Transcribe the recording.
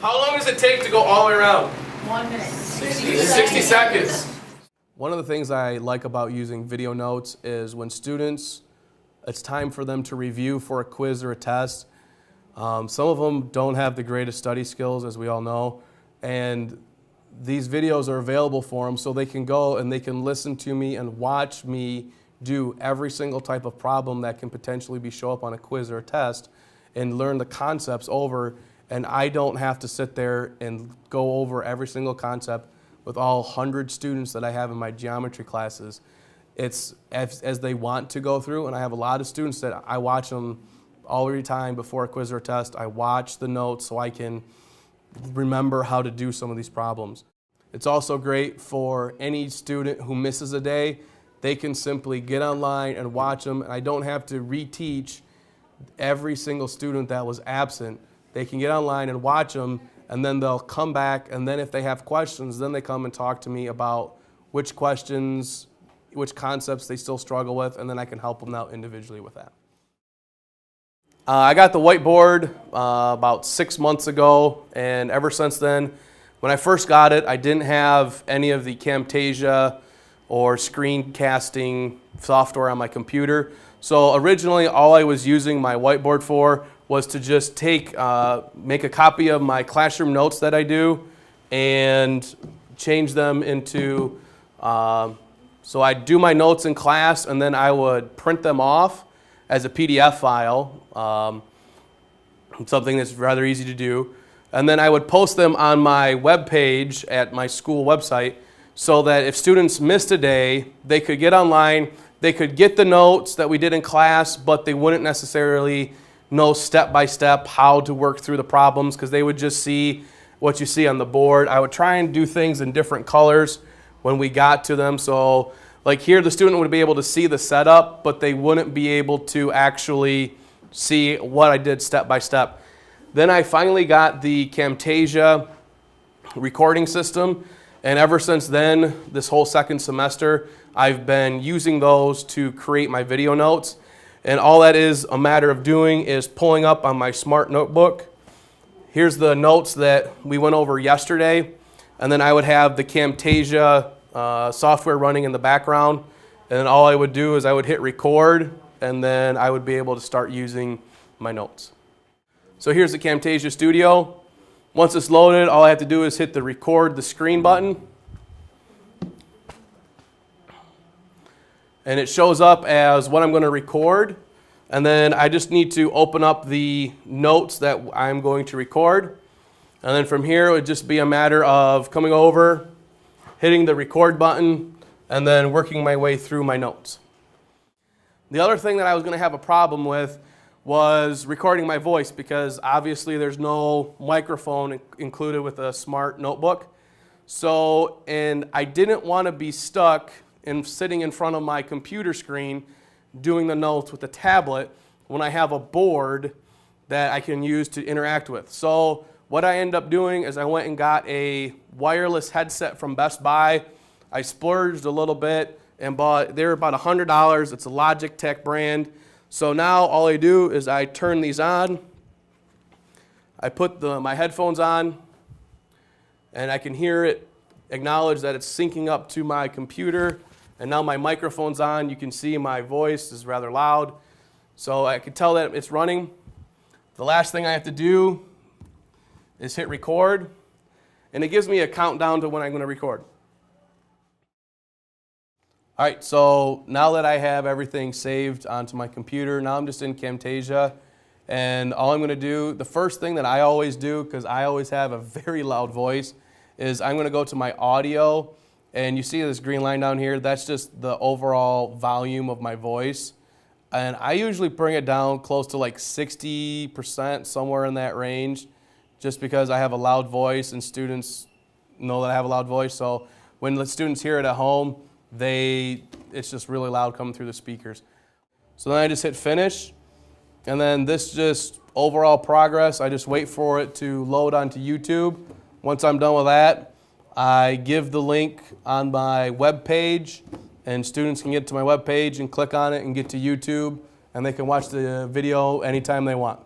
How long does it take to go all the way around? 1 minute. 60 seconds. One of the things I like about using video notes is when students, it's time for them to review for a quiz or a test. Some of them don't have the greatest study skills, as we all know, and these videos are available for them so they can go and they can listen to me and watch me do every single type of problem that can potentially show up on a quiz or a test and learn the concepts over, and I don't have to sit there and go over every single concept with all 100 students that I have in my geometry classes. It's as they want to go through, and I have a lot of students that I watch them all the time before a quiz or a test. I watch the notes so I can remember how to do some of these problems. It's also great for any student who misses a day. They can simply get online and watch them, and I don't have to reteach every single student that was absent. They can get online and watch them, and then they'll come back, and then if they have questions, then they come and talk to me about which questions, which concepts they still struggle with, and then I can help them out individually with that. I got the whiteboard about 6 months ago, and ever since then, when I first got it, I didn't have any of the Camtasia or screencasting software on my computer. So originally, all I was using my whiteboard for was to just make a copy of my classroom notes that I do and change them into, so I'd do my notes in class and then I would print them off as a PDF file, something that's rather easy to do. And then I would post them on my web page at my school website so that if students missed a day, they could get online, they could get the notes that we did in class, but they wouldn't necessarily know step by step how to work through the problems because they would just see what you see on the board. I would try and do things in different colors when we got to them. So like here, the student would be able to see the setup, but they wouldn't be able to actually see what I did step by step. Then I finally got the Camtasia recording system, and ever since then, this whole second semester, I've been using those to create my video notes. And all that is a matter of doing is pulling up on my smart notebook. Here's the notes that we went over yesterday, and then I would have the Camtasia software running in the background, and then all I would do is I would hit record, and then I would be able to start using my notes. So here's the Camtasia Studio. Once it's loaded, all I have to do is hit the record the screen button, and it shows up as what I'm going to record, and then I just need to open up the notes that I'm going to record, and then from here it would just be a matter of coming over, hitting the record button, and then working my way through my notes. The other thing that I was going to have a problem with was recording my voice because obviously there's no microphone included with a smart notebook. So, and I didn't want to be stuck in sitting in front of my computer screen doing the notes with the tablet when I have a board that I can use to interact with. So what I ended up doing is I went and got a wireless headset from Best Buy. I splurged a little bit and bought, they were about $100. It's a Logitech brand. So now all I do is I turn these on, I put my headphones on, and I can hear it acknowledge that it's syncing up to my computer, and now my microphone's on. You can see my voice is rather loud, so I can tell that it's running. The last thing I have to do is hit record, and it gives me a countdown to when I'm going to record. All right, so now that I have everything saved onto my computer, now I'm just in Camtasia, and all I'm going to do, the first thing that I always do, because I always have a very loud voice, is I'm going to go to my audio, and you see this green line down here, that's just the overall volume of my voice, and I usually bring it down close to like 60%, somewhere in that range, just because I have a loud voice and students know that I have a loud voice, so when the students hear it at home, it's just really loud coming through the speakers. So then I just hit finish, and then this just overall progress, I just wait for it to load onto YouTube. Once I'm done with that, I give the link on my web page, and students can get to my web page and click on it and get to YouTube, and they can watch the video anytime they want.